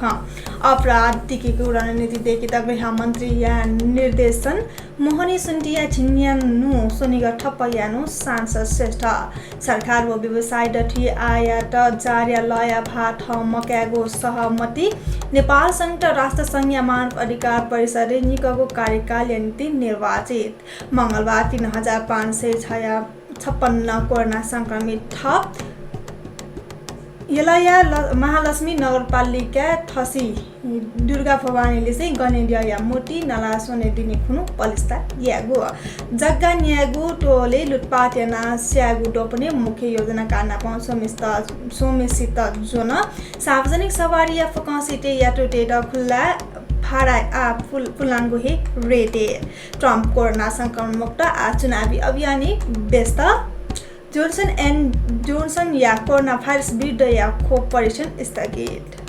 अपराधिक रणनीति तक गृहमन्त्री या निर्देशन मोहनी सुन्टिया छिन्यानु सोनिग ठप्प यानु सांसद श्रेष्ठ सरकार व व्यवसाय डठी आयात कार्यालय भाट मक्यागो सहमति नेपाल संयुक्त राष्ट्र संघीय मानव अधिकार परिषद निकको कार्यकाल नीति निर्वाचित मंगलबार 3556 कोरोना संक्रमित थप यलया महालक्ष्मी नगरपालिका थसी दुर्गा भवानीले चाहिँ गणेन्द्र मूर्ति नला सोने दिने खुनु पलिस्ता यागो जग्गा न्यागु टोले लुटपाट याना स्यागु टोपने मुख्य योजना काना पाउँछ सोमेसित जोन सार्वजनिक सवारी या फकासिटे याटोटेट खुल्ला भाडा फुलाङ्गो हे रेटे ट्रम्प कोरोना संक्रमण मुक्त चुनावी अभियान व्यस्त जोन्सन या कोरोना भाइरस विरुद्ध या खोप परीक्षण स्थगित